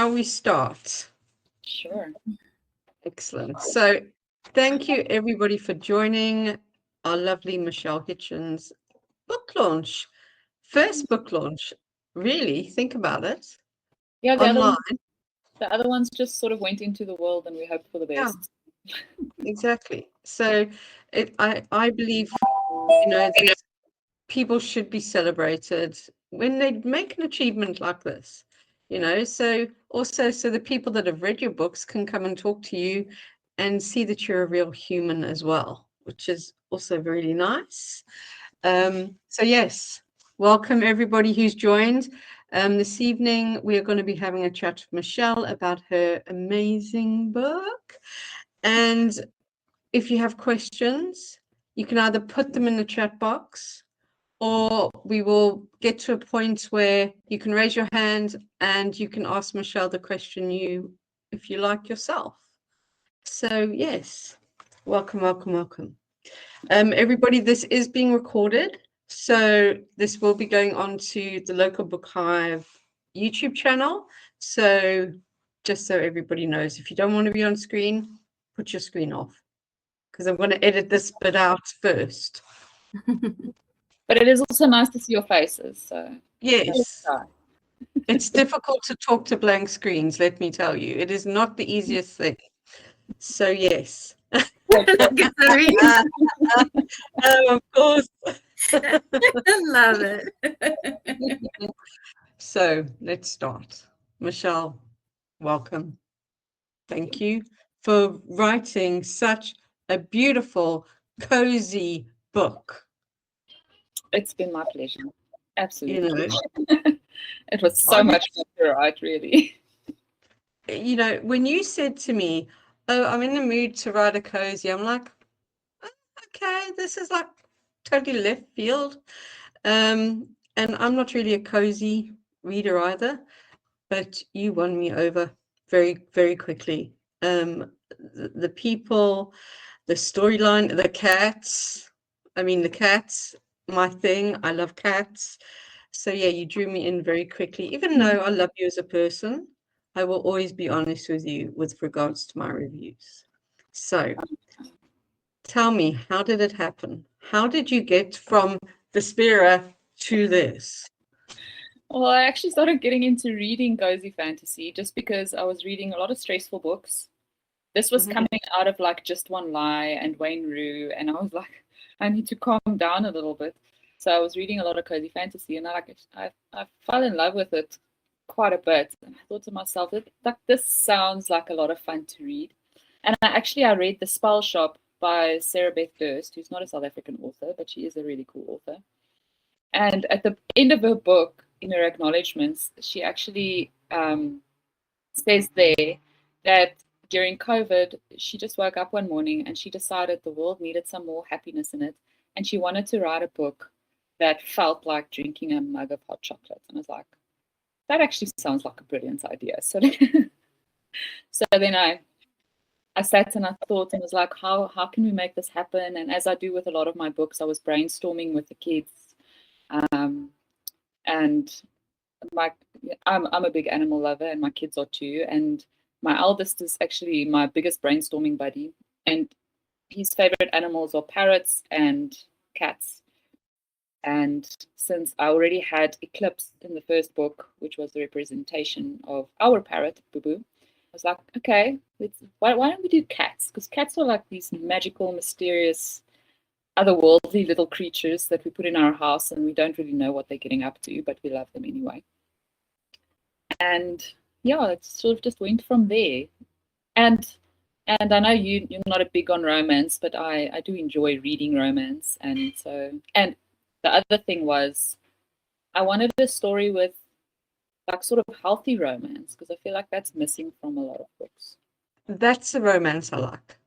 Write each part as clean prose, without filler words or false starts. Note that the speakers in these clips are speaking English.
Shall we start? Sure. Excellent. So thank you everybody for joining our lovely Michelle Hitchens book launch. First book launch. Really, think about it. Yeah, Online. the other ones just sort of went into the world and we hope for the best. Yeah, exactly. So I believe, people should be celebrated when they make an achievement like this. So also so the people that have read your books can come and talk to you and see that you're a real human as well, which is also really nice. So yes, welcome everybody who's joined. This evening we are going to be having a chat with Michelle about her amazing book. And if you have questions, you can either put them in the chat box, or we will get to a point where you can raise your hand and you can ask Michelle the question if you like yourself. So yes, welcome. Everybody, this is being recorded. So this will be going on to the local Book Hive YouTube channel. So just so everybody knows, if you don't want to be on screen, put your screen off, because I'm going to edit this bit out first. But it is also nice to see your faces. So yes. It's difficult to talk to blank screens, let me tell you. It is not the easiest thing. So yes. Of course. I love it. So let's start. Michelle, welcome. Thank you for writing such a beautiful, cozy book. It's been my pleasure. Absolutely. You know, it was so much fun to write, really. When you said to me, "Oh, I'm in the mood to write a cozy," I'm like, okay, this is like totally left field. And I'm not really a cozy reader either, but you won me over very, very quickly. The people, the storyline, the cats. The cats, my thing. I love cats. So yeah, you drew me in very quickly. Even though I love you as a person, I will always be honest with you with regards to my reviews. So tell me, how did it happen? How did you get from the Spira to this? Well, I actually started getting into reading cozy fantasy just because I was reading a lot of stressful books. This was coming out of like Just One Lie and Wayne Rue, and I was like, I need to calm down a little bit. So I was reading a lot of cozy fantasy, and I fell in love with it quite a bit. And I thought to myself, this sounds like a lot of fun to read. And I read The Spell Shop by Sarah Beth Durst, who's not a South African author, but she is a really cool author. And at the end of her book, in her acknowledgements, she actually says there that during COVID, she just woke up one morning and she decided the world needed some more happiness in it. And she wanted to write a book that felt like drinking a mug of hot chocolate. And I was like, that actually sounds like a brilliant idea. So then I sat and I thought and was like, how can we make this happen? And as I do with a lot of my books, I was brainstorming with the kids. And I'm a big animal lover, and my kids are too. And my eldest is actually my biggest brainstorming buddy. And his favorite animals are parrots and cats. And since I already had Eclipse in the first book, which was the representation of our parrot, Boo Boo, I was like, okay, why don't we do cats? Because cats are like these magical, mysterious, otherworldly little creatures that we put in our house, and we don't really know what they're getting up to, but we love them anyway. And yeah, it sort of just went from there. And I know you're not a big on romance, but I do enjoy reading romance. And the other thing was, I wanted a story with like sort of healthy romance, because I feel like that's missing from a lot of books. That's the romance I like.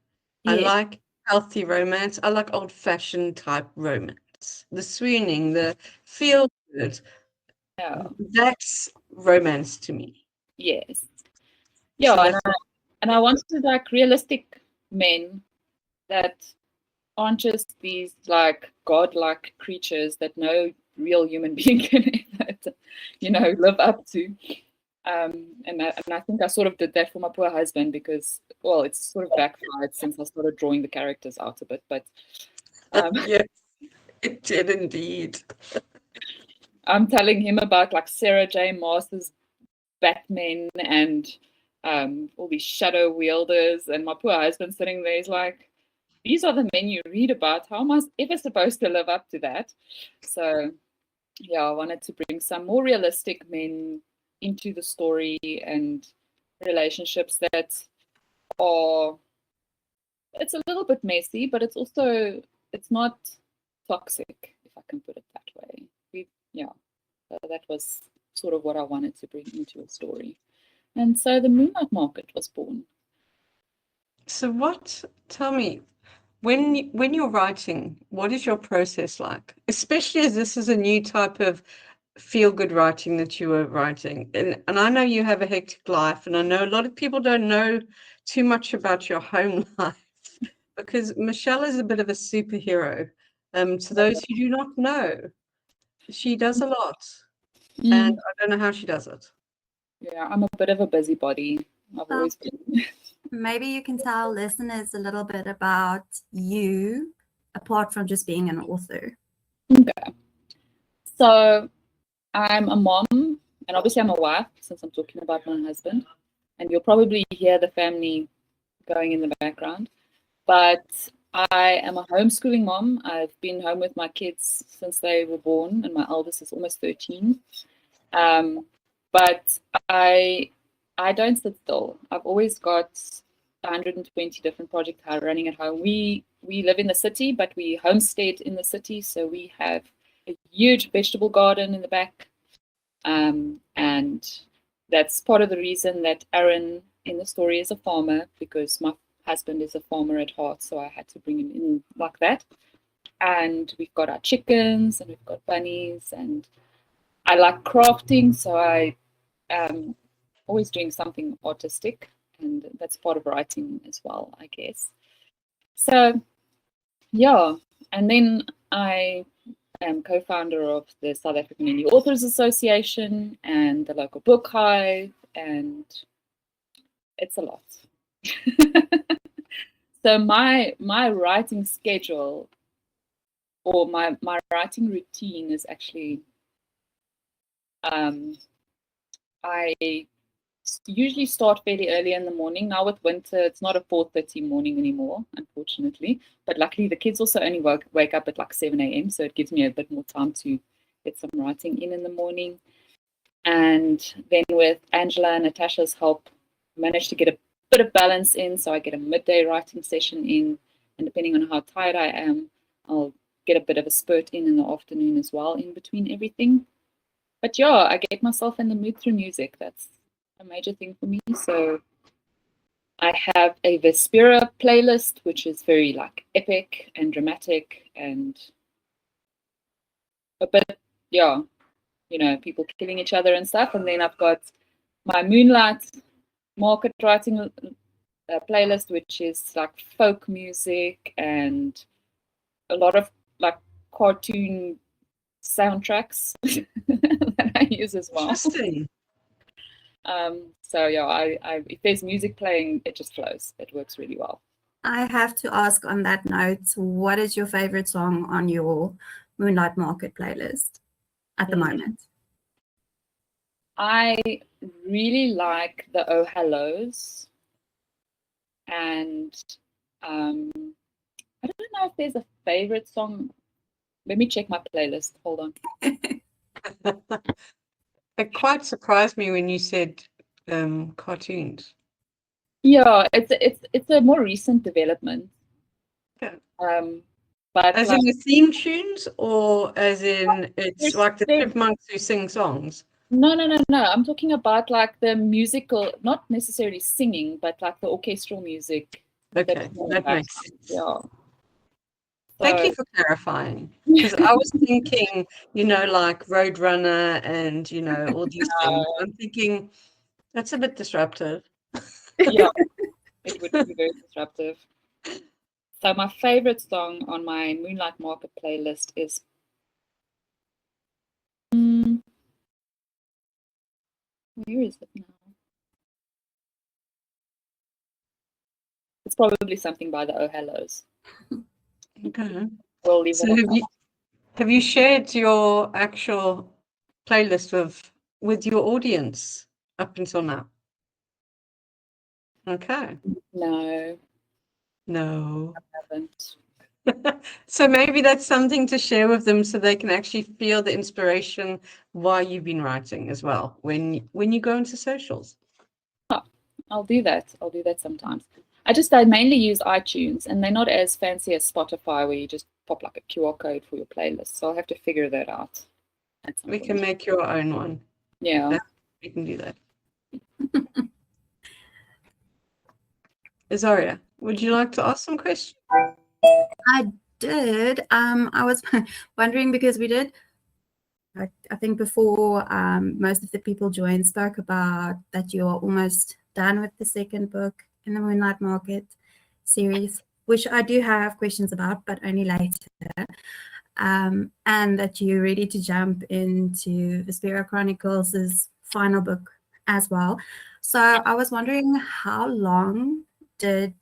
Yeah. I like healthy romance. I like old-fashioned type romance. The swooning, the feel good. Yeah. That's romance to me. Yes. Yeah, so and I wanted like realistic men that aren't just these like godlike creatures that no real human being can live up to. And I think I sort of did that for my poor husband because, well, it's sort of backfired since I started drawing the characters out a bit. But Yes, it did indeed. I'm telling him about like Sarah J. Maas's Batman and all these shadow wielders, and my poor husband sitting there is like, these are the men you read about. How am I ever supposed to live up to that? So yeah, I wanted to bring some more realistic men into the story and relationships that are, it's a little bit messy, but it's not toxic, if I can put it that way. So that was sort of what I wanted to bring into a story. And so the Moonlight Market was born. So tell me, when you're writing, what is your process like? Especially as this is a new type of feel-good writing that you are writing. And I know you have a hectic life, and I know a lot of people don't know too much about your home life because Michelle is a bit of a superhero. To those who do not know, she does a lot, and I don't know how she does it. Yeah, I'm a bit of a busybody. I've always been. Maybe you can tell listeners a little bit about you, apart from just being an author. Okay. So I'm a mom, and obviously I'm a wife, since I'm talking about my husband. And you'll probably hear the family going in the background. But I am a homeschooling mom. I've been home with my kids since they were born, and my eldest is almost 13. But I don't sit still. I've always got 120 different projects running at home. We live in the city, but we homestead in the city, so we have a huge vegetable garden in the back, and that's part of the reason that Aaron in the story is a farmer, because my husband is a farmer at heart, so I had to bring him in like that. And we've got our chickens, and we've got bunnies, and I like crafting, so I am always doing something artistic, and that's part of writing as well, I guess. So yeah, and then I am co-founder of the South African Indie Authors Association and the local book hive, and it's a lot. So my writing schedule, or my writing routine, is actually I usually start fairly early in the morning. Now with winter, it's not a 4:30 morning anymore, unfortunately. But luckily, the kids also only wake up at like 7 a.m., so it gives me a bit more time to get some writing in the morning. And then with Angela and Natasha's help, I managed to get a bit of balance in, so I get a midday writing session in, and depending on how tired I am, I'll get a bit of a spurt in the afternoon as well, in between everything. But yeah, I get myself in the mood through music. That's a major thing for me. So I have a Vespera playlist, which is very like epic and dramatic and a bit, yeah, people killing each other and stuff. And then I've got my Moonlight Market writing playlist, which is like folk music and a lot of like cartoon soundtracks that I use as well. Interesting. So yeah, I if there's music playing, it just flows. It works really well. I have to ask on that note, what is your favorite song on your Moonlight Market playlist at the moment? I really like the Oh Hellos, and I don't know if there's a favorite song. Let me check my playlist. Hold on. It quite surprised me when you said cartoons. Yeah, it's a more recent development. Yeah. But as like, in the theme tunes, or as in it's like the chipmunks who sing songs? No. I'm talking about like the musical, not necessarily singing, but like the orchestral music. Okay, that makes sense. Yeah. Thank you for clarifying, because I was thinking, like Roadrunner and, all these things. I'm thinking that's a bit disruptive. Yeah, it would be very disruptive. So my favorite song on my Moonlight Market playlist is Where is it now? It's probably something by the Oh Hellos. Okay. We'll leave So it at have you shared your actual playlist with your audience up until now? Okay. No, No. I haven't. So maybe that's something to share with them so they can actually feel the inspiration while you've been writing as well when you go into socials. I'll do that. I'll do that sometimes. I mainly use iTunes, and they're not as fancy as Spotify, where you just pop like a QR code for your playlist. So I'll have to figure that out at some We point. can make your own one. Yeah. We can do that. Azaria, would you like to ask some questions? I did. I was wondering because we did, I think before most of the people joined, spoke about that you're almost done with the second book in the Moonlight Market series, which I do have questions about, but only later. And that you're ready to jump into Vespera Chronicles' final book as well. So I was wondering, how long did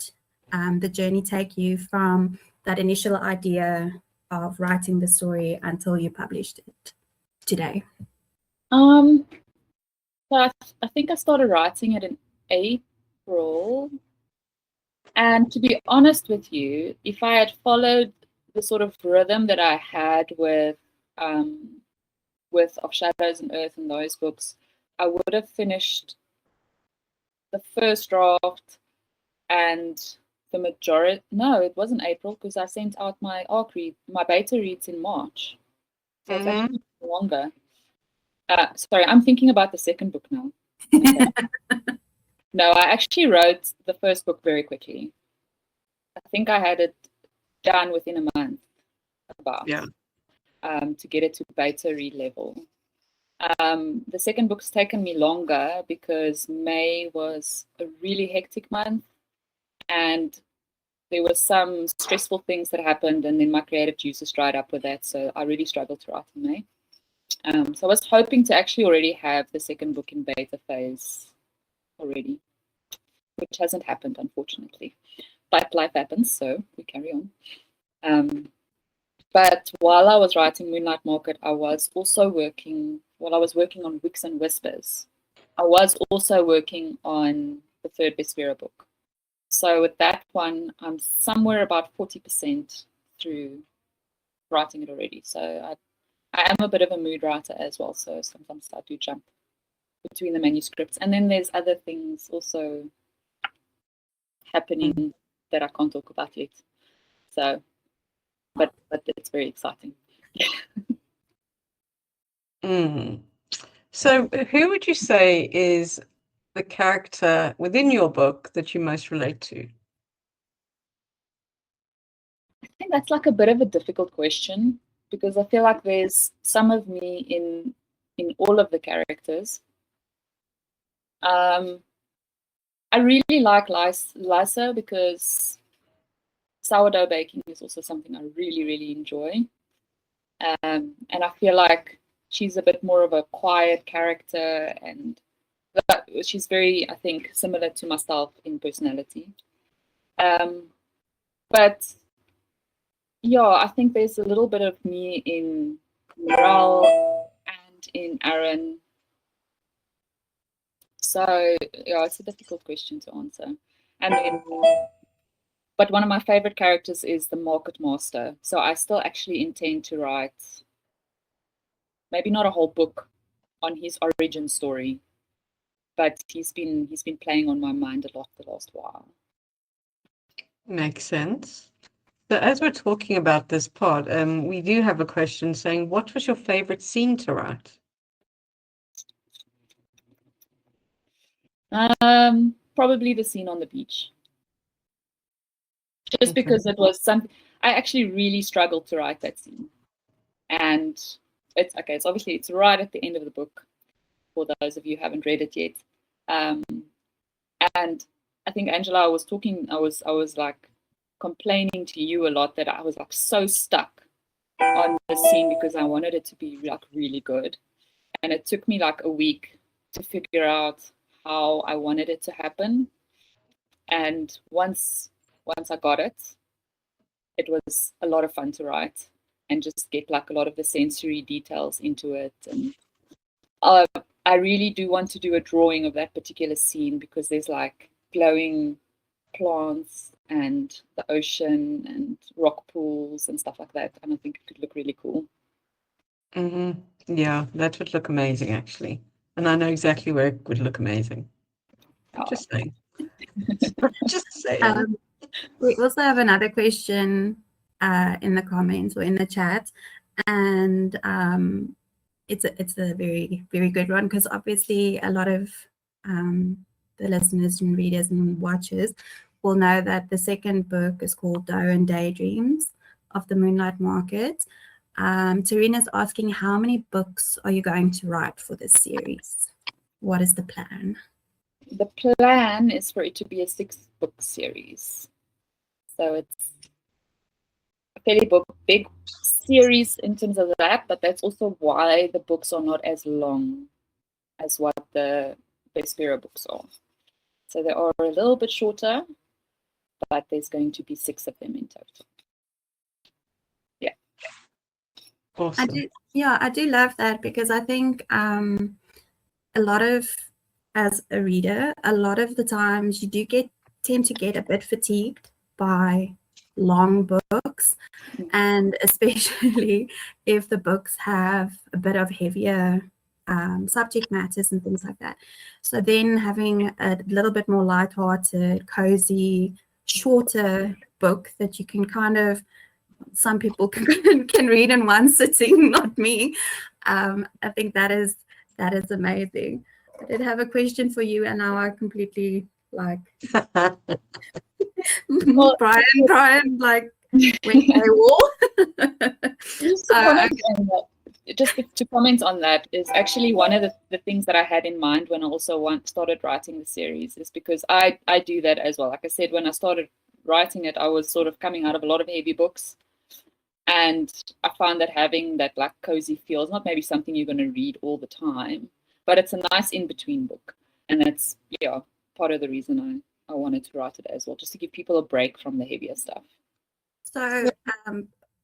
the journey take you from that initial idea of writing the story until you published it today? So I think I started writing it in April. And to be honest with you, if I had followed the sort of rhythm that I had with Of Shadows and Earth and those books, I would have finished the first draft and the majority. No, it wasn't April because I sent out my ARC read, my beta reads in March. So it's actually longer. Sorry, I'm thinking about the second book now. Okay. No, I actually wrote the first book very quickly. I think I had it done within a month, about. Yeah. To get it to beta read level. The second book's taken me longer because May was a really hectic month, and there were some stressful things that happened, and then my creative juices dried up with that, so I really struggled to write in May. So I was hoping to actually already have the second book in beta phase already, which hasn't happened, unfortunately. But life happens, so we carry on. But while I was writing Moonlight Market, I was also working on Wicks and Whispers. I was also working on the third Vespera book. So with that one, I'm somewhere about 40% through writing it already. So I am a bit of a mood writer as well. So sometimes I do jump between the manuscripts. And then there's other things also happening that I can't talk about yet. So, but it's very exciting. So who would you say is the character within your book that you most relate to? I think that's like a bit of a difficult question because I feel like there's some of me in all of the characters. I really like Lisa because sourdough baking is also something I really, really enjoy. And I feel like she's a bit more of a quiet character, and she's very, I think, similar to myself in personality. But yeah, I think there's a little bit of me in Morale and in Aaron. So yeah, it's a difficult question to answer. And then, but one of my favorite characters is the Market Master. So I still actually intend to write maybe not a whole book on his origin story, but he's been playing on my mind a lot the last while. Makes sense. So as we're talking about this part, we do have a question saying, what was your favorite scene to write? Probably the scene on the beach. Just because it was something, I actually really struggled to write that scene. And it's okay, it's right at the end of the book, for those of you who haven't read it yet. And I think Angela, I was like complaining to you a lot that I was like so stuck on the scene because I wanted it to be like really good. And it took me like a week to figure out how I wanted it to happen. And once I got it, it was a lot of fun to write and just get like a lot of the sensory details into it. And I really do want to do a drawing of that particular scene because there's like glowing plants and the ocean and rock pools and stuff like that. And I think it could look really cool. Yeah, that would look amazing, actually. And I know exactly where it would look amazing. Just saying. Just saying. We also have another question in the comments or in the chat, and it's a very, very good one, because obviously a lot of the listeners and readers and watchers will know that the second book is called Dough and Daydreams of the Moonlight Market. Tarina's asking, how many books are you going to write for this series? What is the plan? The plan is for it to be a 6-book series. So it's a fairly big series in terms of that, but that's also why the books are not as long as what the Vespera books are. So they are a little bit shorter, but there's going to be 6 of them in total. Yeah. Awesome. I do love that, because I think as a reader, a lot of the times you do tend to get a bit fatigued by long books, and especially if the books have a bit of heavier subject matters and things like that. So then having a little bit more lighthearted, cozy, shorter book that you can kind of, some people can read in one sitting, not me. I think that is amazing. I did have a question for you, and now I completely like Brian like went AWOL. Just to comment on that is actually one of the things that I had in mind when I also started writing the series, is because I do that as well. Like I said, when I started writing it, I was sort of coming out of a lot of heavy books, and I found that having that like cozy feel is not maybe something you're going to read all the time, but it's a nice in-between book. And that's part of the reason I wanted to write it as well, just to give people a break from the heavier stuff. So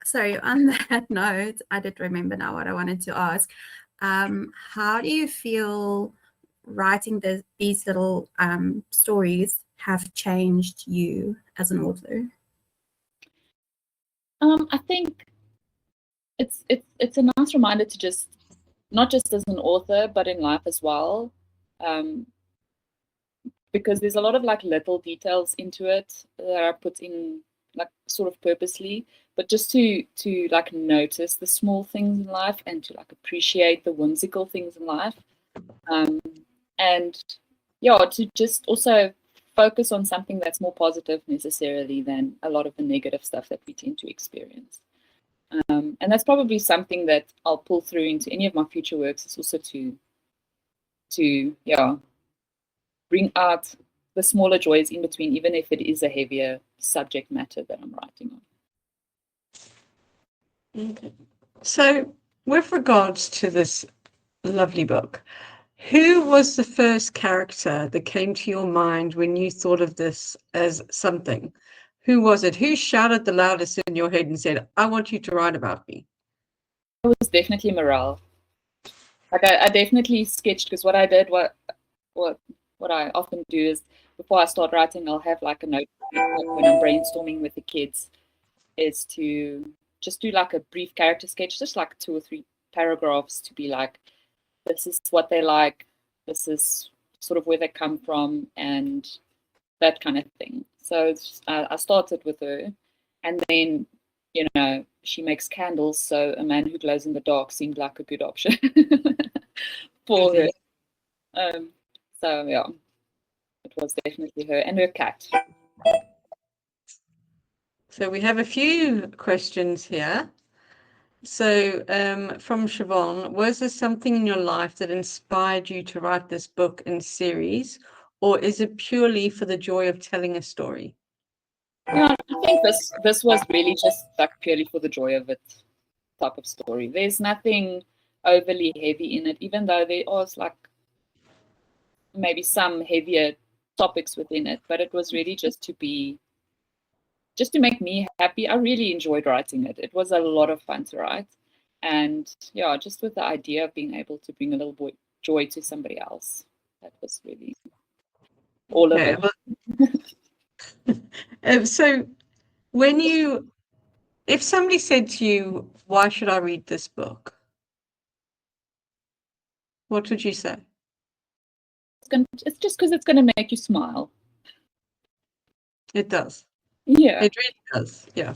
sorry, on that note, I did remember now what I wanted to ask. How do you feel writing these little stories have changed you as an author? I think it's a nice reminder to just, not just as an author, but in life as well, because there's a lot of like little details into it that are put in like sort of purposely, but just to like notice the small things in life and to like appreciate the whimsical things in life, and to just also focus on something that's more positive necessarily than a lot of the negative stuff that we tend to experience. And that's probably something that I'll pull through into any of my future works, is also to bring out the smaller joys in between, even if it is a heavier subject matter that I'm writing on. Okay. So with regards to this lovely book, who was the first character that came to your mind when you thought of this as something? Who was it? Who shouted the loudest in your head and said, I want you to write about me? It was definitely Morale. Like I definitely sketched, because what I did, what I often do is, before I start writing, I'll have like a note when I'm brainstorming with the kids, is to just do like a brief character sketch, just like 2 or 3 paragraphs, to be like, this is what they like, this is sort of where they come from, and that kind of thing. So I started with her, and then she makes candles, so a man who glows in the dark seemed like a good option for her. So yeah, it was definitely her, and her cat. So we have a few questions here. So from Siobhan, was there something in your life that inspired you to write this book and series, or is it purely for the joy of telling a story? Yeah, I think this was really just like purely for the joy of it type of story. There's nothing overly heavy in it, even though there was like maybe some heavier topics within it, but it was really just to make me happy. I really enjoyed writing it. It was a lot of fun to write. And yeah, just with the idea of being able to bring a little joy to somebody else. That was really all of it. So if somebody said to you, why should I read this book? What would you say? It's just because it's going to make you smile. It does. Yeah. It really does. Yeah.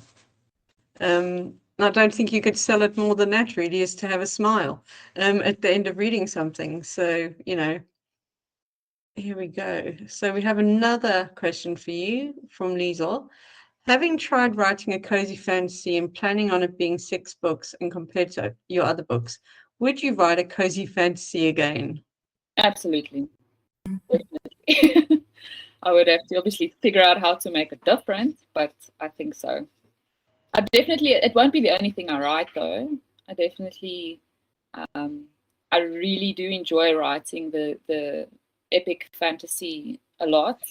I don't think you could sell it more than that, really, is to have a smile at the end of reading something. So, here we go. So we have another question for you from Liesel. Having tried writing a cozy fantasy and planning on it being 6 books and compared to your other books, would you write a cozy fantasy again? Absolutely. Definitely. I would have to obviously figure out how to make it different, but I think so. It won't be the only thing I write though. I definitely, I really do enjoy writing the epic fantasy a lot.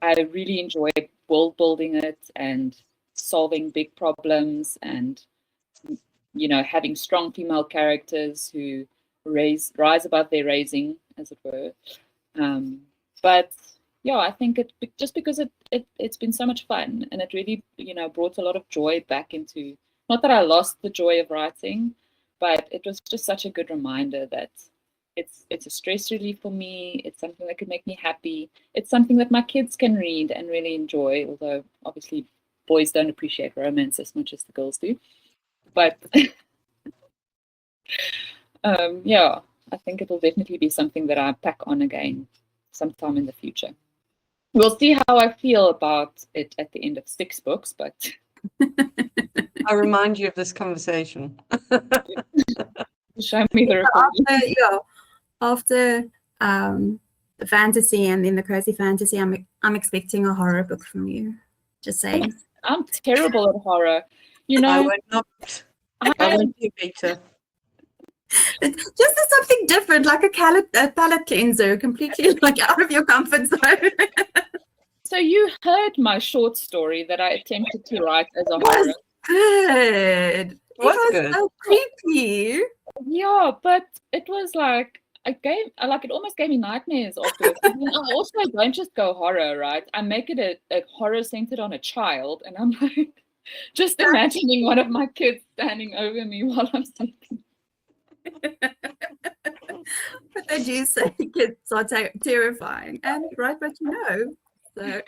I really enjoy world building it and solving big problems and, having strong female characters who rise above their raising, as it were. But yeah, I think just because it's been so much fun and it really, brought a lot of joy back into, not that I lost the joy of writing, but it was just such a good reminder that it's a stress relief for me. It's something that could make me happy. It's something that my kids can read and really enjoy, although obviously boys don't appreciate romance as much as the girls do. But yeah, I think it'll definitely be something that I pack on again sometime in the future. We'll see how I feel about it at the end of 6 books, but I remind you of this conversation. Show me the recording. After the fantasy and then the cozy fantasy, I'm expecting a horror book from you. Just saying. I'm terrible at horror. I would not. I won't be better. Just something different, like a palette cleanser, completely like out of your comfort zone. So you heard my short story that I attempted to write as a horror. Good. It was good. so creepy. Yeah, but it was like it almost gave me nightmares afterwards. I also don't just go horror, right? I make it a horror centered on a child, and I'm like just imagining one of my kids standing over me while I'm sleeping. But they do say kids are terrifying, and right what you know. So.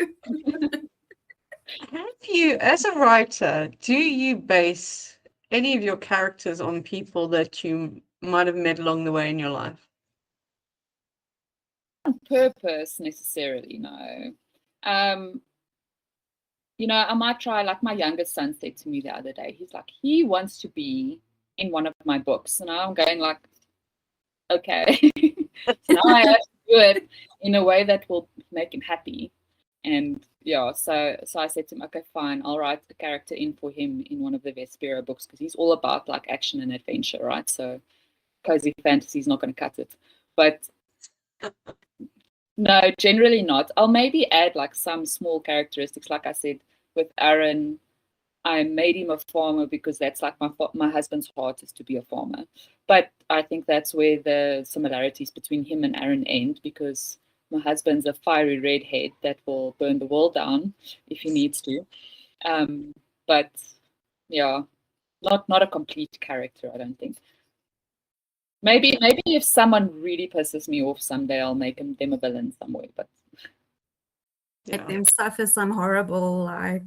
Have you, as a writer, do you base any of your characters on people that you might have met along the way in your life? Not on purpose necessarily, no. I might try, like my youngest son said to me the other day, he's like, he wants to be in one of my books. And I'm going like, okay. So now I have to do it in a way that will make him happy. And yeah, so I said to him, okay, fine, I'll write a character in for him in one of the Vespero books because he's all about like action and adventure, right? So cozy fantasy is not going to cut it. But no, generally not. I'll maybe add like some small characteristics. Like I said, with Aaron, I made him a farmer because that's like my husband's heart is to be a farmer. But I think that's where the similarities between him and Aaron end, because my husband's a fiery redhead that will burn the world down if he needs to. But yeah, not a complete character, I don't think. Maybe if someone really pisses me off someday, I'll make them a villain somewhere. But Make them suffer some horrible like.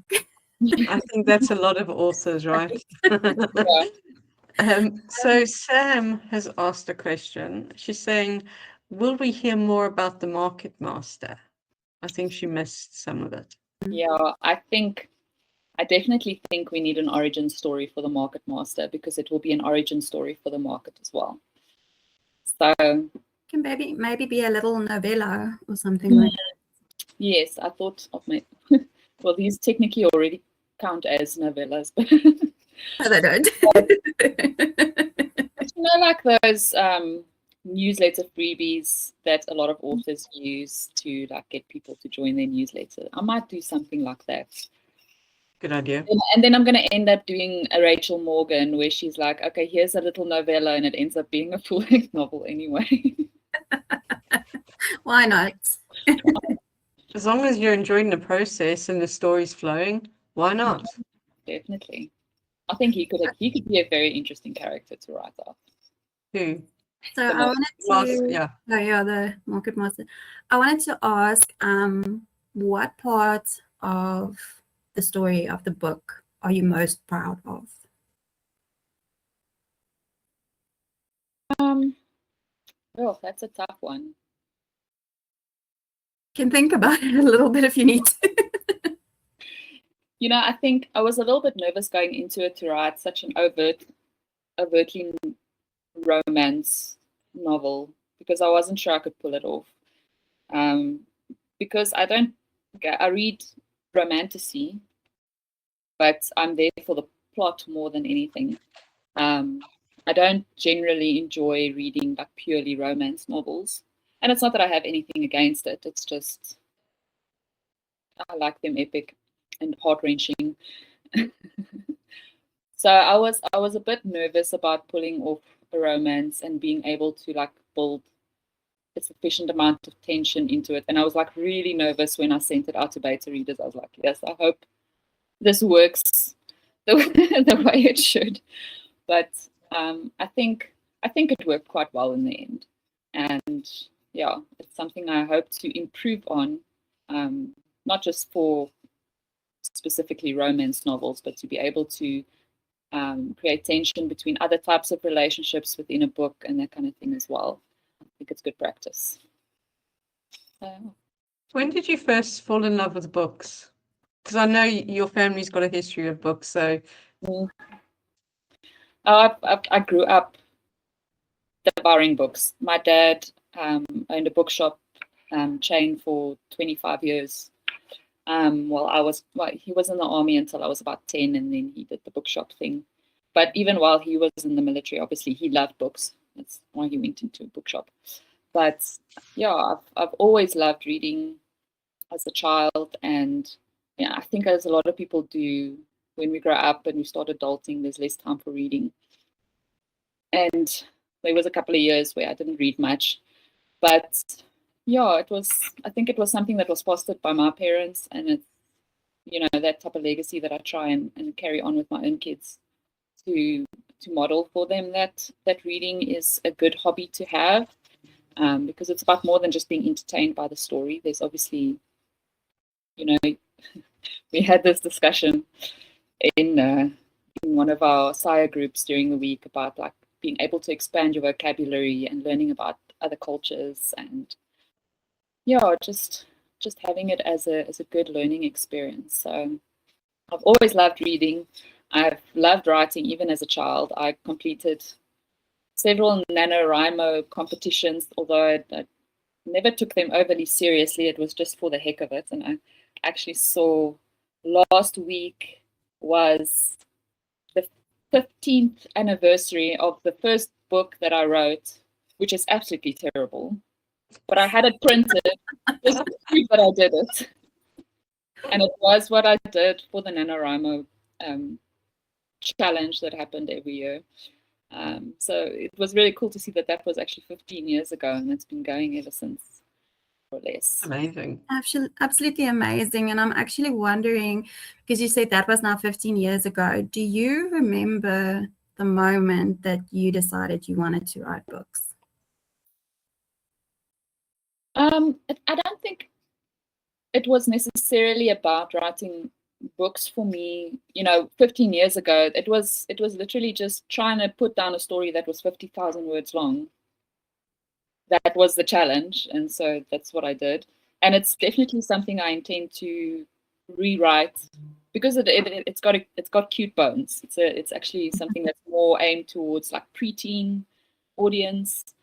I think that's a lot of authors, right? Yeah. So Sam has asked a question. She's saying, will we hear more about the Market Master? I think she missed some of it. Yeah, I definitely think we need an origin story for the Market Master, because it will be an origin story for the market as well. So Can maybe be a little novella or something like that. Yes, I thought of my well, these technically already count as novellas, but No, they don't. like those newsletter freebies that a lot of authors use to like get people to join their newsletter. I might do something like that. Good idea. And then I'm going to end up doing a Rachel Morgan where she's like, okay, here's a little novella, and it ends up being a full-length novel anyway. Why not? As long as you're enjoying the process and the story's flowing, why not? Definitely. I think he could be a very interesting character to write off. Who? So I wanted to, yeah. Oh yeah, the market master. I wanted to ask, what part of the story of the book are you most proud of? Oh, that's a tough one. Can think about it a little bit if you need to. You know, I think I was a little bit nervous going into it to write such an overtly romance novel because I wasn't sure I could pull it off. Because I read romantasy, but I'm there for the plot more than anything. I don't generally enjoy reading like purely romance novels. And it's not that I have anything against it. It's just I like them epic and heart-wrenching. So I was a bit nervous about pulling off a romance and being able to like build a sufficient amount of tension into it. And I was like really nervous when I sent it out to beta readers. I was like, yes, I hope this works the way it should. But I think it worked quite well in the end. And yeah, it's something I hope to improve on, not just for specifically romance novels, but to be able to create tension between other types of relationships within a book and that kind of thing as well. I think it's good practice. When did you first fall in love with books? Because I know your family's got a history of books, so. I grew up devouring books. My dad owned a bookshop chain for 25 years. He was in the army until I was about 10, and then he did the bookshop thing. But even while he was in the military, obviously he loved books. That's why he went into a bookshop. But yeah, I've always loved reading as a child, and yeah, I think as a lot of people do, when we grow up and we start adulting, there's less time for reading. And there was a couple of years where I didn't read much, but yeah, I think it was something that was fostered by my parents, and it's, you know, that type of legacy that I try and carry on with my own kids to model for them that reading is a good hobby to have, because it's about more than just being entertained by the story. There's obviously, you know, we had this discussion in one of our SIRE groups during the week about like being able to expand your vocabulary and learning about other cultures, and yeah, just having it as a good learning experience. So I've always loved reading. I've loved writing even as a child. I completed several NaNoWriMo competitions, although I never took them overly seriously. It was just for the heck of it. And I actually saw last week was the 15th anniversary of the first book that I wrote, which is absolutely terrible. But I had it printed just to prove that I did it. And it was what I did for the NaNoWriMo challenge that happened every year. So it was really cool to see that was actually 15 years ago, and it's been going ever since, or less. Amazing. Absolutely amazing. And I'm actually wondering, because you said that was now 15 years ago, do you remember the moment that you decided you wanted to write books? I don't think it was necessarily about writing books for me. You know, 15 years ago, it was literally just trying to put down a story that was 50,000 words long. That was the challenge, and so that's what I did. And it's definitely something I intend to rewrite, because it's got cute bones. It's actually something that's more aimed towards like preteen audience.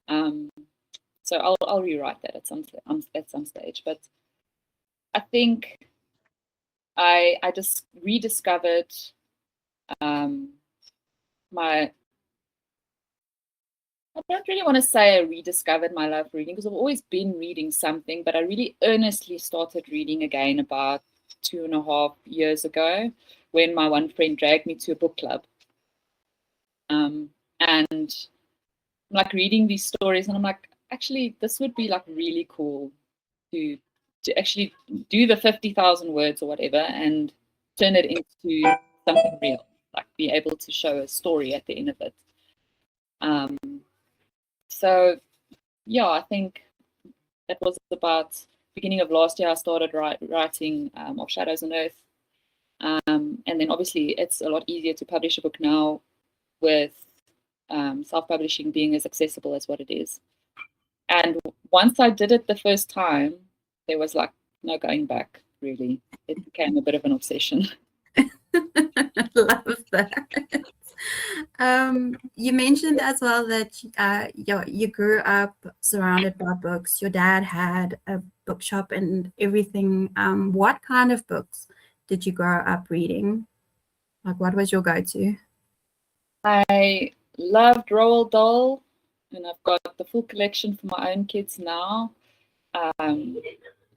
So I'll rewrite that at some stage. But I think I just rediscovered my I don't really want to say I rediscovered my love for reading because I've always been reading something, but I really earnestly started reading again about 2.5 years ago when my one friend dragged me to a book club. And I'm like reading these stories and I'm like, actually, this would be like really cool to actually do the 50,000 words or whatever and turn it into something real, like be able to show a story at the end of it. So yeah, I think that was about beginning of last year. I started writing Of Shadows and Earth, and then obviously it's a lot easier to publish a book now with self-publishing being as accessible as what it is. And once I did it the first time, there was like no going back, really. It became a bit of an obsession. Love that. You mentioned as well that you grew up surrounded by books. Your dad had a bookshop and everything. What kind of books did you grow up reading? Like, what was your go-to? I loved Roald Dahl, and I've got the full collection for my own kids now.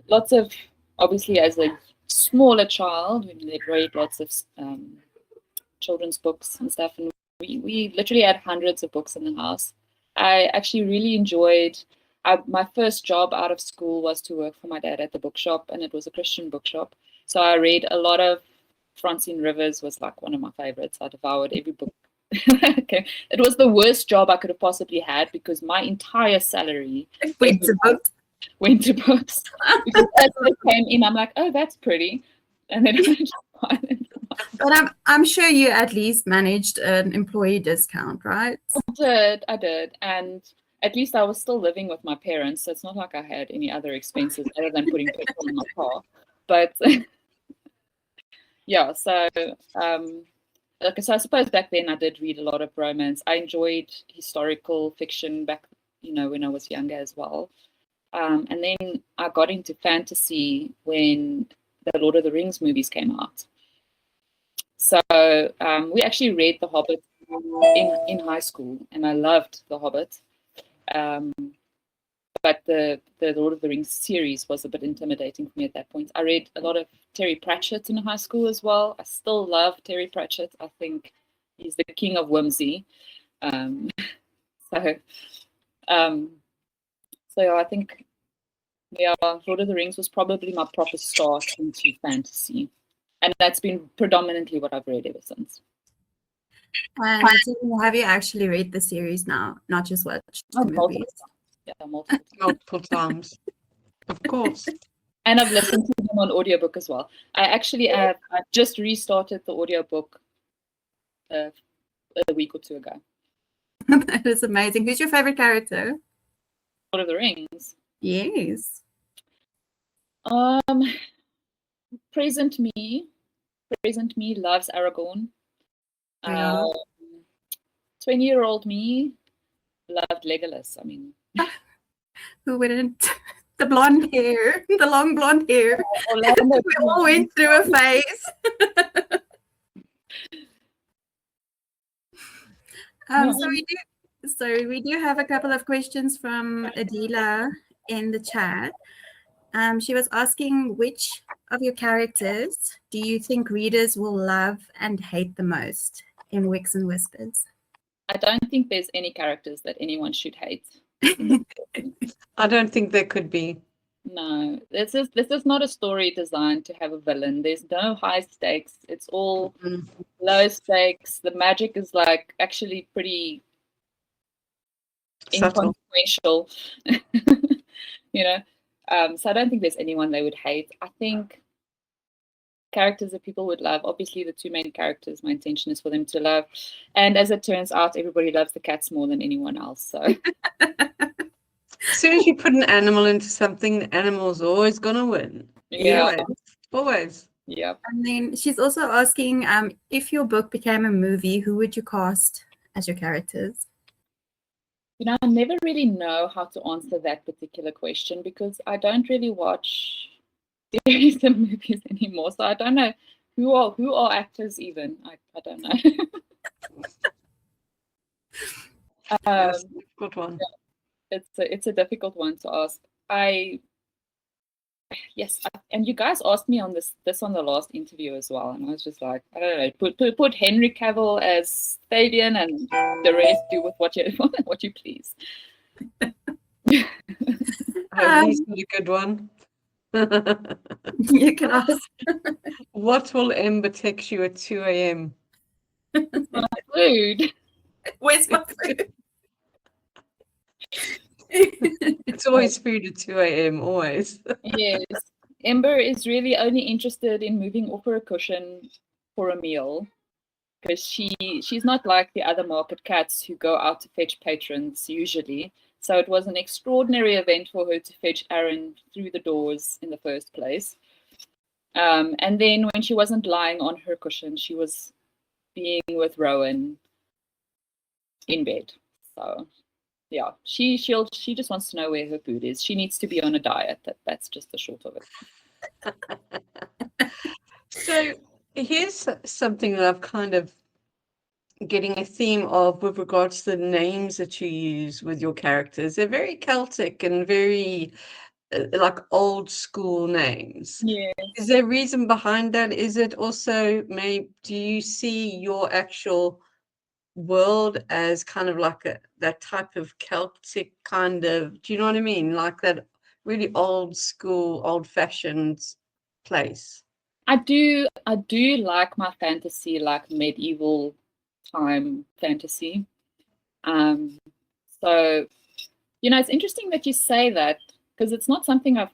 Lots of, obviously, as a smaller child, we read lots of children's books and stuff, and we literally had hundreds of books in the house. I actually really enjoyed. My first job out of school was to work for my dad at the bookshop, and it was a Christian bookshop. So I read a lot of Francine Rivers. Was like one of my favorites. I devoured every book. Okay, it was the worst job I could have possibly had because my entire salary Went to books. Went to books. Because as they came in, I'm like, oh, that's pretty, and then But I'm sure you at least managed an employee discount, right? I did, and at least I was still living with my parents, so it's not like I had any other expenses other than putting petrol in my car. But yeah, so so I suppose back then I did read a lot of romance. I enjoyed historical fiction back, when I was younger as well. And then I got into fantasy when the Lord of the Rings movies came out. So we actually read The Hobbit in high school, and I loved The Hobbit. But the Lord of the Rings series was a bit intimidating for me at that point. I read a lot of Terry Pratchett in high school as well. I still love Terry Pratchett. I think he's the king of whimsy. So I think, Lord of the Rings was probably my proper start into fantasy. And that's been predominantly what I've read ever since. And have you actually read the series now, not just watched the movies? Yeah, multiple times. Of course. And I've listened to them on audiobook as well. I just restarted the audiobook a week or two ago. That is amazing. Who's your favorite character? Lord of the Rings. Yes. Present me loves Aragorn. 20-year-old me loved Legolas. I mean, who wouldn't? The blonde hair, the long blonde hair. We all went through a phase. So we do have a couple of questions from Adila in the chat. She was asking, which of your characters do you think readers will love and hate the most in Wicks and Whispers? I don't think there's any characters that anyone should hate. I don't think there could be. No, this is not a story designed to have a villain. There's no high stakes. It's all low stakes. The magic is like actually pretty inconsequential. So I don't think there's anyone they would hate. I think characters that people would love, obviously the two main characters, my intention is for them to love. And as it turns out, everybody loves the cats more than anyone else. So as soon as you put an animal into something, the animal's always going to win. Yeah. Always. Yeah. And then she's also asking, if your book became a movie, who would you cast as your characters? I never really know how to answer that particular question because I don't really watch series and movies anymore. So I don't know who are actors even. I don't know. That's a difficult one. It's a difficult one to ask. And you guys asked me on this on the last interview as well, and I was just like, I don't know, put Henry Cavill as Fabian, and the rest do with what you please. He's got a good one. You can ask. What will Ember text you at 2 a.m.? My food. Where's my food? It's always food at 2 a.m. Always. Yes. Ember is really only interested in moving off her cushion for a meal, because she's not like the other market cats who go out to fetch patrons usually. So it was an extraordinary event for her to fetch Aaron through the doors in the first place. And then when she wasn't lying on her cushion, she was being with Rowan in bed. So yeah, she just wants to know where her food is. She needs to be on a diet. That's just the short of it. So here's something that I've kind of getting a theme of with regards to the names that you use with your characters. They're very Celtic and very like old school names. Yeah. Is there a reason behind that? Is it also do you see your actual world as kind of like that type of Celtic kind of, do you know what I mean? Like that really old school, old fashioned place. I do like my fantasy, like medieval time fantasy. So, it's interesting that you say that, because it's not something I've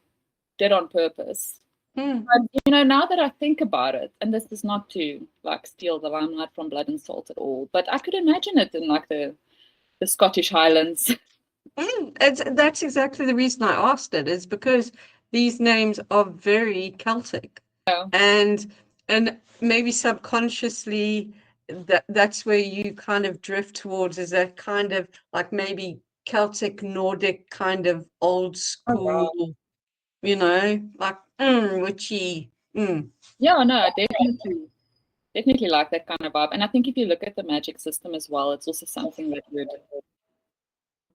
did on purpose. But, now that I think about it, and this is not to like steal the limelight from Blood and Salt at all, but I could imagine it in like the Scottish Highlands. That's exactly the reason I asked it, is because these names are very Celtic. Oh. And maybe subconsciously that's where you kind of drift towards, is that kind of like maybe Celtic, Nordic kind of old school, like witchy. Yeah, no, definitely like that kind of vibe. And I think if you look at the magic system as well, it's also something that would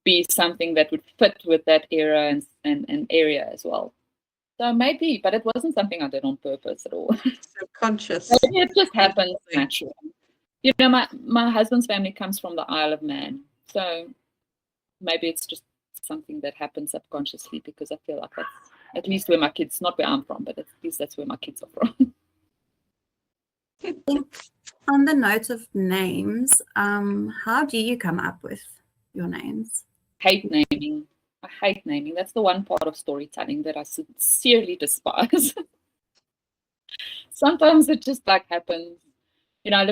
be something that would fit with that era and area as well. So maybe, but it wasn't something I did on purpose at all. Subconscious. Maybe it just happens naturally. My husband's family comes from the Isle of Man, so maybe it's just something that happens subconsciously, because I feel like that's at least where my kids, not where I'm from, but at least that's where my kids are from. On the note of names, how do you come up with your names? I hate naming. That's the one part of storytelling that I sincerely despise. Sometimes it just like happens. I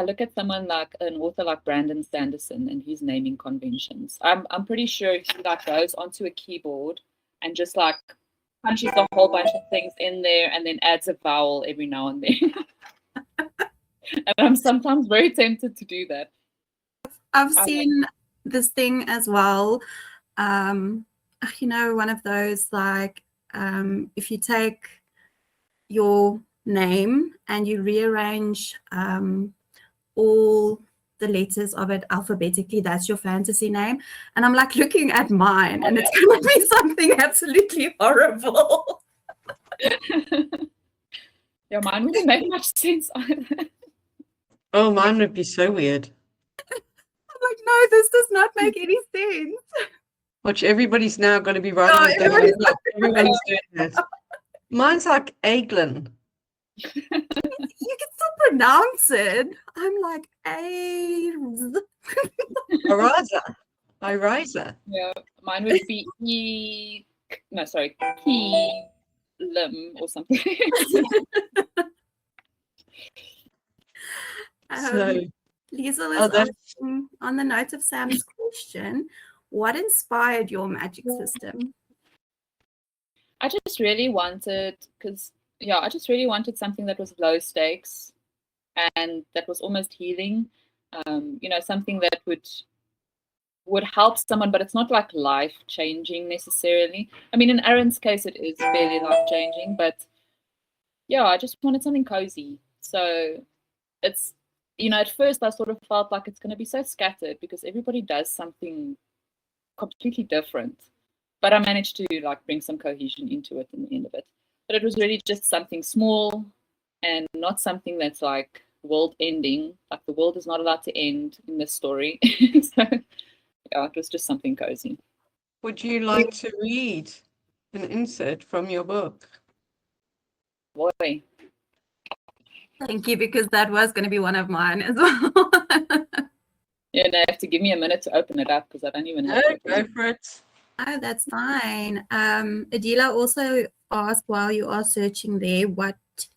look at someone like an author like Brandon Sanderson and his naming conventions. I'm pretty sure he like goes onto a keyboard and just like punches a whole bunch of things in there and then adds a vowel every now and then. And I'm sometimes very tempted to do that. I've seen this thing as well. One of those like, if you take your name and you rearrange all the letters of it alphabetically, that's your fantasy name. And I'm like looking at mine, and it's going to be something absolutely horrible. Yeah, mine wouldn't make much sense either. Oh, mine would be so weird. I'm like, no, this does not make any sense. Watch, everybody's now going to be writing it down. Everyone's doing this. Mine's like Aiglin. You can still pronounce it. I'm like, Iriza. Yeah, mine would be Lim or something. Lisa was asking, on the note of Sam's question, what inspired your magic system? I just really wanted something that was low stakes and that was almost healing. Something that would help someone, but it's not like life changing necessarily. I mean, in Aaron's case, it is fairly life changing, but yeah, I just wanted something cozy. So it's at first I sort of felt like it's going to be so scattered because everybody does something completely different. But I managed to like bring some cohesion into it in the end of it. But it was really just something small and not something that's like world ending. Like the world is not allowed to end in this story. So yeah, it was just something cozy. Would you like to read an insert from your book? Boy. Thank you, because that was going to be one of mine as well. Yeah, no, you have to give me a minute to open it up because I don't even have No, to. go for it. Oh, that's fine. Adila also asked, while you are searching there, what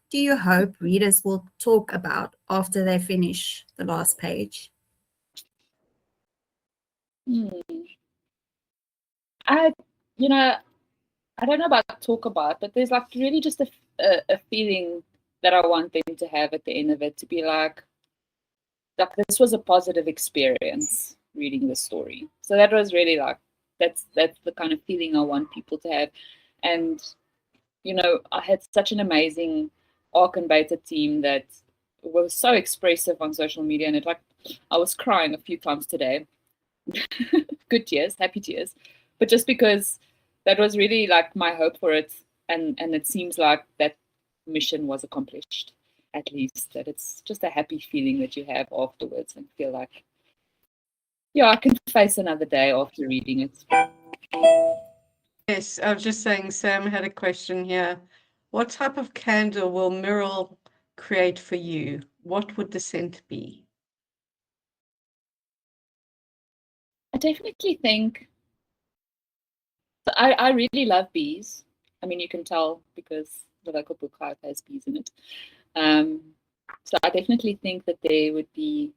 do you hope readers will talk about after they finish the last page? I don't know about talk about, but there's like really just a feeling that I want them to have at the end of it, to be like this was a positive experience reading the story. So that was really like that's the kind of feeling I want people to have. And I had such an amazing ARC and Beta team that was so expressive on social media, and I was crying a few times today. Good tears, happy tears, but just because that was really like my hope for it, and it seems like that mission was accomplished, at least that it's just a happy feeling that you have afterwards and feel like, yeah, I can face another day after reading it. Yes, I was just saying, Sam had a question here. What type of candle will Muriel create for you? What would the scent be? I definitely think I really love bees. I mean, you can tell because the local book club has bees in it. So I definitely think that there would be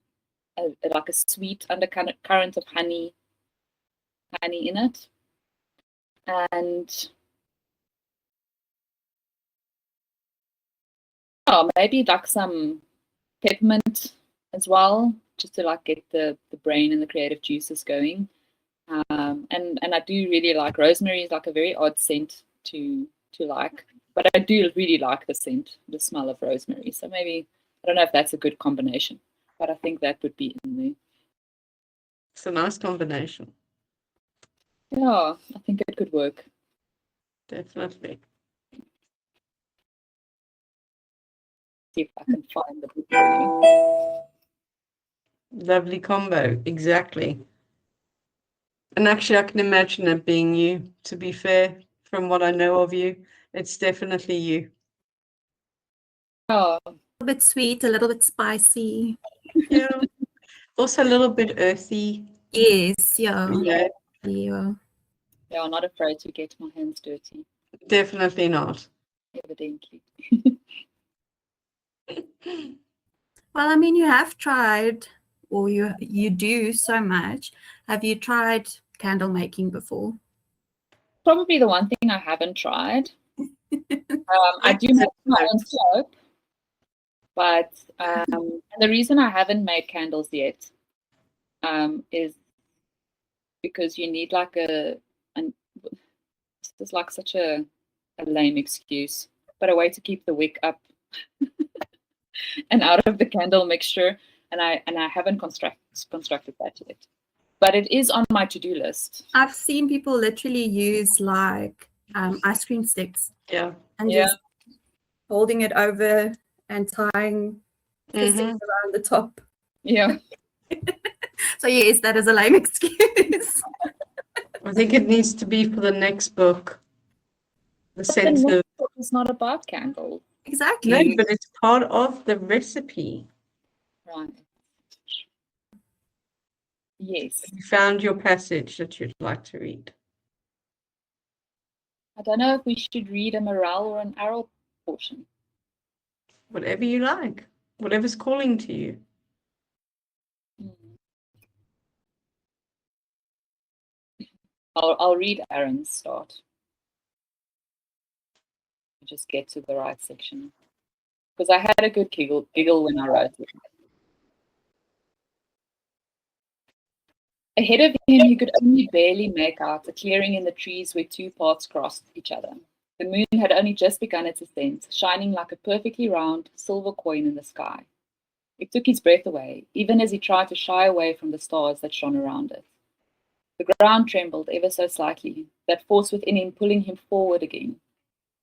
like a sweet undercurrent of honey in it, and maybe like some peppermint as well, just to like get the brain and the creative juices going. And I do really like rosemary. Is like a very odd scent to like, but I do really like the smell of rosemary. So maybe I don't know if that's a good combination, but I think that would be in there. It's a nice combination. Yeah, I think it could work. Definitely. See if I can find the book for you. Lovely combo, exactly. And actually, I can imagine it being you, to be fair, from what I know of you. It's definitely you. Oh, A little bit sweet, a little bit spicy. Yeah. Also a little bit earthy. Yes, yeah. Yeah, Yeah. yeah, I'm not afraid to get my hands dirty, definitely not. evidently. Well, I mean, you have tried, or you do so much. Have you tried candle making before? Probably the one thing I haven't tried. I do make my own soap, but and the reason I haven't made candles yet is because you need like an this is like such a lame excuse, but a way to keep the wick up and out of the candle mixture, and I haven't constructed that yet. But it is on my to-do list. I've seen people literally use like ice cream sticks. Yeah. And just holding it over and tying the sticks around the top. Yeah. So yes, that is a lame excuse. I think it needs to be for the next book. The But sense the of next book is not about candles. Exactly. no, but it's part of the recipe. Right. Yes. You found your passage that you'd like to read. I don't know if we should read a morale or an Arrow portion. Whatever you like. Whatever's calling to you. I'll read Aaron's start. Just get to the right section. Because I had a good giggle when I wrote it. Ahead of him, he could only barely make out a clearing in the trees where two paths crossed each other. The moon had only just begun its ascent, shining like a perfectly round silver coin in the sky. It took his breath away, even as he tried to shy away from the stars that shone around it. The ground trembled ever so slightly, that force within him pulling him forward again.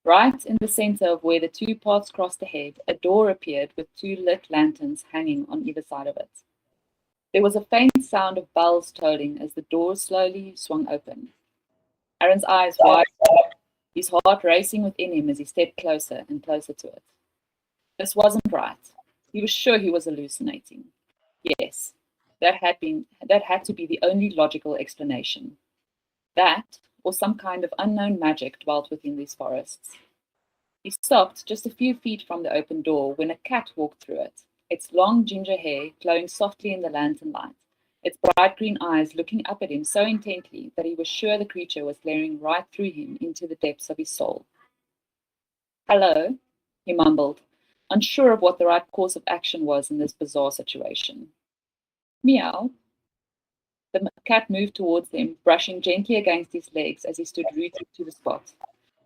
Right in the center of where the two paths crossed ahead, a door appeared with two lit lanterns hanging on either side of it. There was a faint sound of bells tolling as the door slowly swung open. Aaron's eyes widened, his heart racing within him as he stepped closer and closer to it. This wasn't right. He was sure he was hallucinating. Yes, that had to be the only logical explanation. That, or some kind of unknown magic dwelt within these forests. He stopped just a few feet from the open door when a cat walked through it, its long ginger hair glowing softly in the lantern light, its bright green eyes looking up at him so intently that he was sure the creature was glaring right through him into the depths of his soul. "Hello," he mumbled, unsure of what the right course of action was in this bizarre situation. "Meow." The cat moved towards them, brushing gently against his legs as he stood rooted to the spot.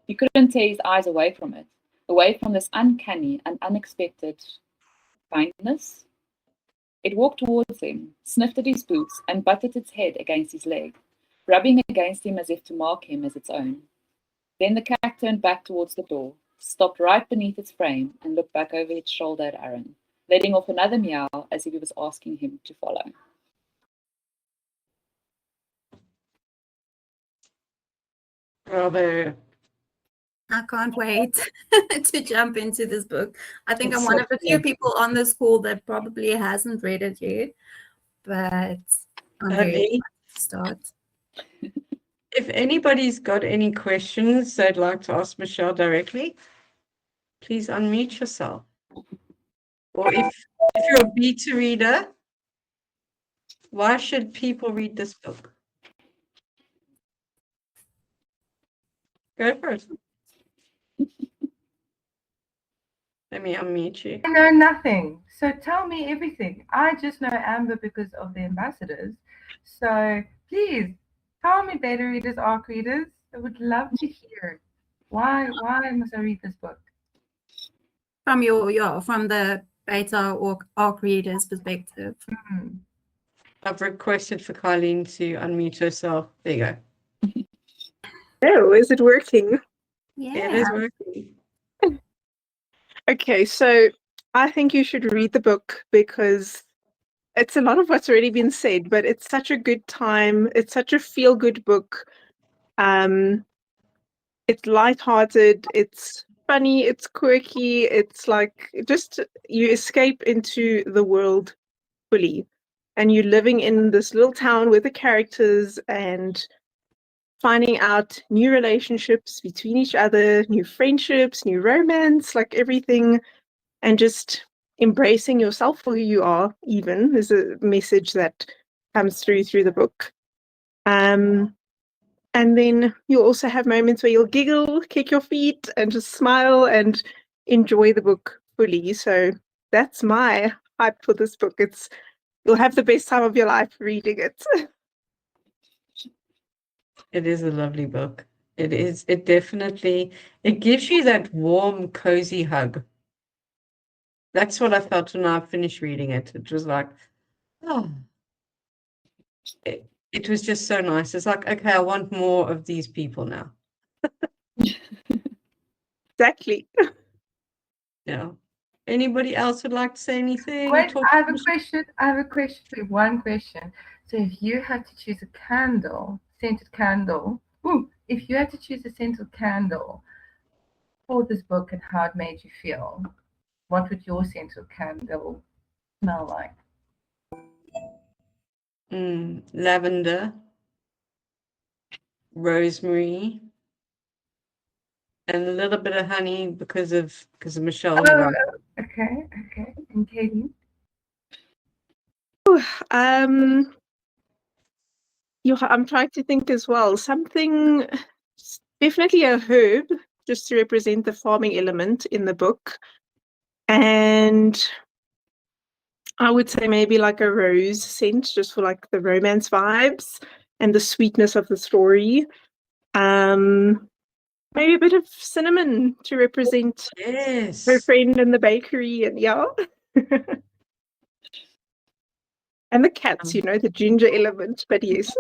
He couldn't tear his eyes away from it, away from this uncanny and unexpected kindness. It walked towards him, sniffed at his boots, and butted its head against his leg, rubbing against him as if to mark him as its own. Then the cat turned back towards the door, stopped right beneath its frame, and looked back over its shoulder at Aaron, letting off another meow as if he was asking him to follow. Bravo. I can't wait to jump into this book. I think It's I'm one so of the few good. people on this call that probably hasn't read it yet, but I'm very Honey, excited to start. if anybody's got any questions they'd like to ask Michelle directly, please unmute yourself. Or if you're a beta reader, why should people read this book? Go for it. Let me unmute you. I know nothing, so tell me everything. I just know Amber because of the ambassadors. So please tell me, beta readers, ARC readers. I would love to hear. Why must I read this book? From from the beta or ARC reader's perspective. Hmm. I've requested for Colleen to unmute herself. There you go. Oh, is it working? Yeah. It is working. Okay, so I think you should read the book because it's a lot of what's already been said, but it's such a good time. It's such a feel-good book. It's lighthearted, it's funny, it's quirky, it's like just you escape into the world fully. And you're living in this little town with the characters and finding out new relationships between each other, new friendships, new romance, like everything, and just embracing yourself for who you are, even is a message that comes through the book. And then you'll also have moments where you'll giggle, kick your feet, and just smile and enjoy the book fully. So that's my hype for this book. You'll have the best time of your life reading it. It is a lovely book. It is. It definitely, it gives you that warm, cozy hug. That's what I felt when I finished reading it. It was like, oh, it was just so nice. It's like, okay, I want more of these people now. Exactly. Yeah. Anybody else would like to say anything? Wait, Talk I have to a question. I have a question. One question. So if you had to choose a candle, scented candle, if you had to choose a scented candle for this book and how it made you feel, what would your scented candle smell like? lavender, rosemary, and a little bit of honey because of Michelle. Oh, okay. And Katie? I'm trying to think as well. Something, definitely a herb, just to represent the farming element in the book. And I would say maybe like a rose scent, just for like the romance vibes and the sweetness of the story. Maybe a bit of cinnamon to represent her Yes. friend in the bakery, and yeah. And the cats, you know, the ginger element, but yes.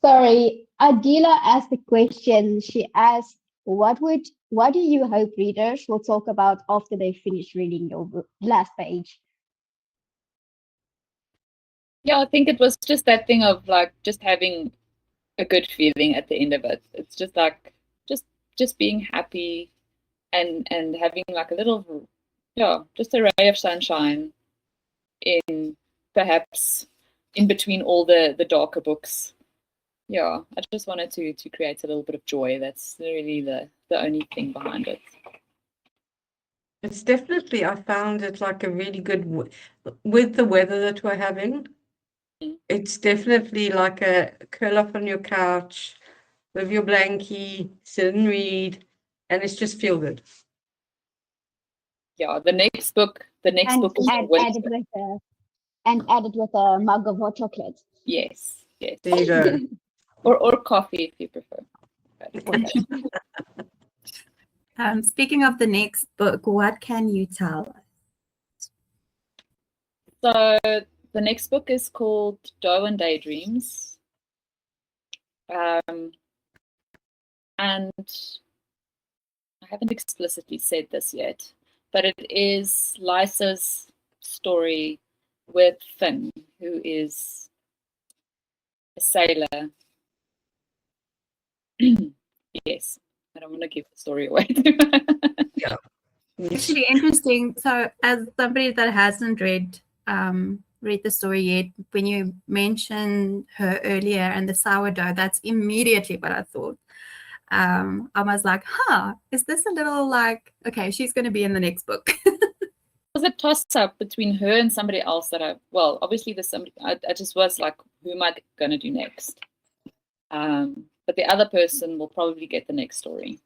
Sorry, Adila asked a question. She asked, what do you hope readers will talk about after they finish reading your book, last page? Yeah, I think it was just that thing of like just having a good feeling at the end of it. It's just like just being happy and having like a little, yeah, just a ray of sunshine in perhaps in between all the darker books. Yeah, I just wanted to create a little bit of joy. That's really the only thing behind it. It's definitely, I found it like a really good, with the weather that we're having, it's definitely like a curl up on your couch with your blankie, sit and read, and it's just feel good. Yeah, the next book is Add it with a mug of hot chocolate. Yes. There you go. or coffee if you prefer. Speaking of the next book, what can you tell us? So the next book is called Dough and Daydreams. And I haven't explicitly said this yet, but it is Lisa's story with Finn, who is a sailor. Yes, I don't want to give the story away. Yeah. Actually interesting. So as somebody that hasn't read the story yet, when you mentioned her earlier and the sourdough, that's immediately what I thought. I was like, is this a little like, okay, she's going to be in the next book. It was a toss-up between her and somebody else that obviously there's somebody, I just was like, who am I going to do next? But the other person will probably get the next story.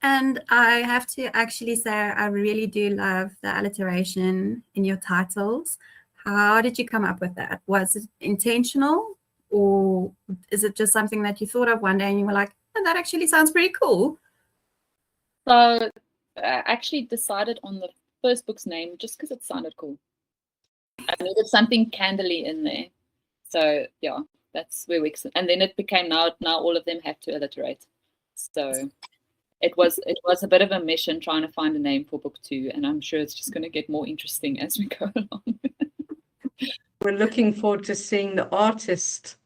And I have to actually say, I really do love the alliteration in your titles. How did you come up with that? Was it intentional, or is it just something that you thought of one day and you were like, oh, that actually sounds pretty cool? So I actually decided on the first book's name just because it sounded cool. I needed something candly in there. So yeah, that's where Wicks, and then it became now all of them have to alliterate. So it was a bit of a mission trying to find a name for book 2, and I'm sure it's just going to get more interesting as we go along. We're looking forward to seeing the artist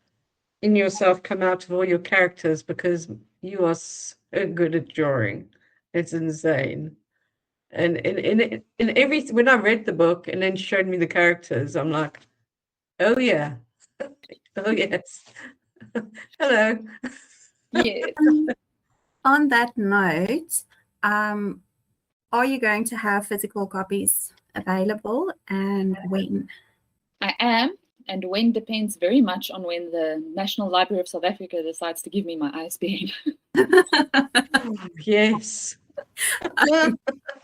in yourself come out of all your characters, because you are so good at drawing. It's insane. And in when I read the book and then showed me the characters, I'm like, oh yeah. Oh yes. Hello. Yes. On that note, are you going to have physical copies available, and when? I am, and when depends very much on when the National Library of South Africa decides to give me my ISBN. Yes.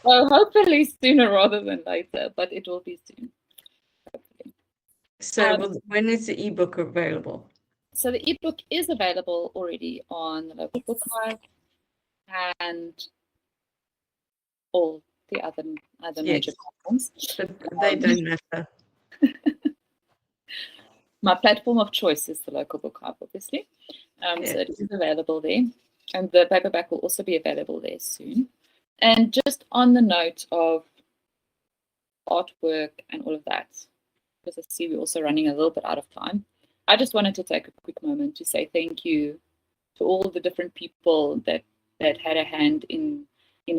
Well, hopefully sooner rather than later, but it will be soon. Hopefully. So when is the ebook available? So the ebook is available already on the local book club and all the other major platforms. But they don't matter. My platform of choice is the local book club, obviously. So it is available there. And the paperback will also be available there soon. And just on the note of artwork and all of that, because I see we're also running a little bit out of time, I just wanted to take a quick moment to say thank you to all the different people that had a hand in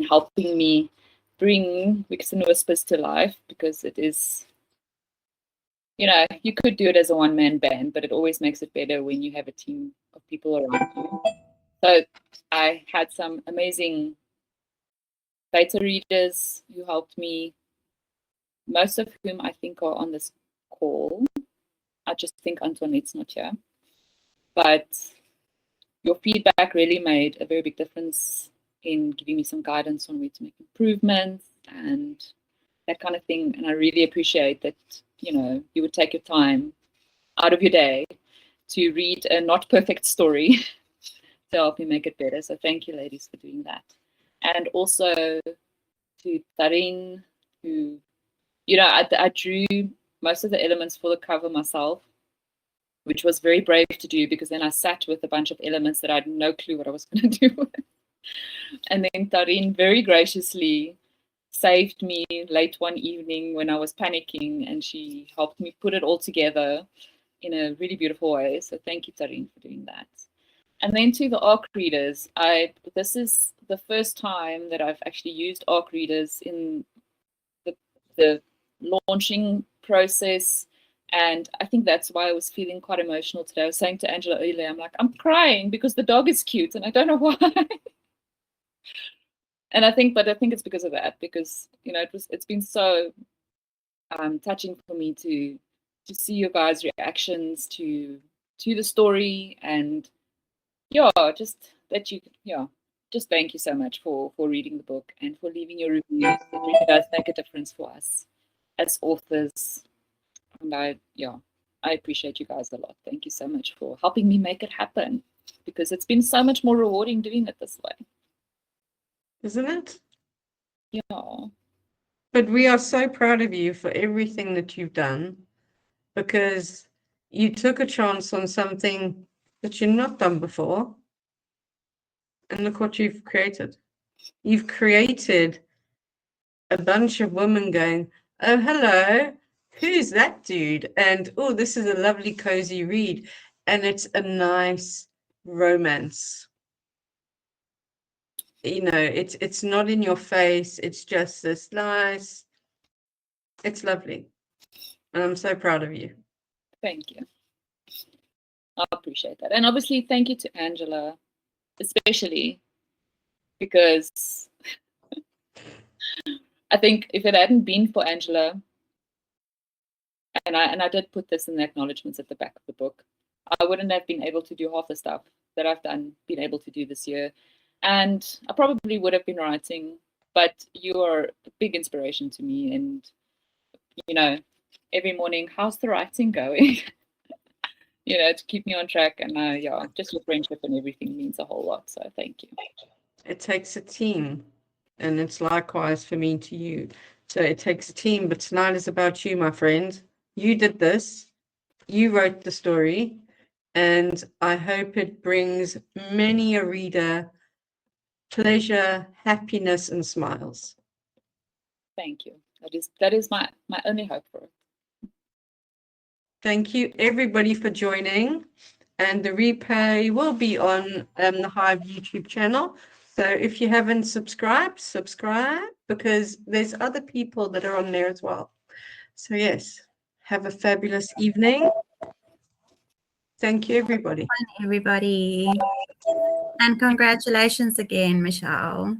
helping me bring Wicks Whispers to life, because it is, you could do it as a one-man band, but it always makes it better when you have a team of people around you. So I had some amazing beta readers who helped me, most of whom I think are on this call. I just think Antoinette's not here. But your feedback really made a very big difference in giving me some guidance on where to make improvements and that kind of thing. And I really appreciate that, you would take your time out of your day to read a not perfect story to help me make it better. So thank you, ladies, for doing that. And also to Tarin, who, I drew most of the elements for the cover myself, which was very brave to do because then I sat with a bunch of elements that I had no clue what I was going to do with. And then Tarin very graciously saved me late one evening when I was panicking, and she helped me put it all together in a really beautiful way. So thank you, Tarin, for doing that. And then to the ARC readers, this is the first time that I've actually used ARC readers in the launching process. And I think that's why I was feeling quite emotional today. I was saying to Angela earlier, I'm like, I'm crying because the dog is cute and I don't know why. And I think it's because of that, because it's been so touching for me to see your guys' reactions to the story, and just thank you so much for reading the book and for leaving your reviews. It really does make a difference for us as authors, and I appreciate you guys a lot. Thank you so much for helping me make it happen, because it's been so much more rewarding doing it this way. Isn't it? Yeah. But we are so proud of you for everything that you've done, because you took a chance on something that you've not done before. And look what you've created. You've created a bunch of women going, oh, hello, who's that dude? And, oh, this is a lovely, cozy read. And it's a nice romance. It's not in your face. It's just this nice. It's lovely. And I'm so proud of you. Thank you. I appreciate that. And obviously, thank you to Angela, especially because I think if it hadn't been for Angela, and I did put this in the acknowledgements at the back of the book, I wouldn't have been able to do half the stuff that I've been able to do this year. And I probably would have been writing, but you are a big inspiration to me. And, every morning, how's the writing going? To keep me on track. And just your friendship and everything means a whole lot. So thank you. It takes a team, and it's likewise for me to you. So it takes a team, but tonight is about you, my friend. You did this. You wrote the story, and I hope it brings many a reader pleasure, happiness, and smiles. Thank you. That is my only hope for it. Thank you, everybody, for joining. And the replay will be on the Hive YouTube channel. So if you haven't subscribed, subscribe, because there's other people that are on there as well. So yes, have a fabulous evening. Thank you, everybody. Everybody. And congratulations again, Michelle.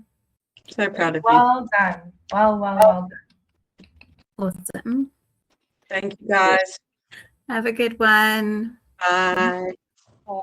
So proud of you. Well done. Well done. Awesome. Thank you, guys. Have a good one. Bye. Bye.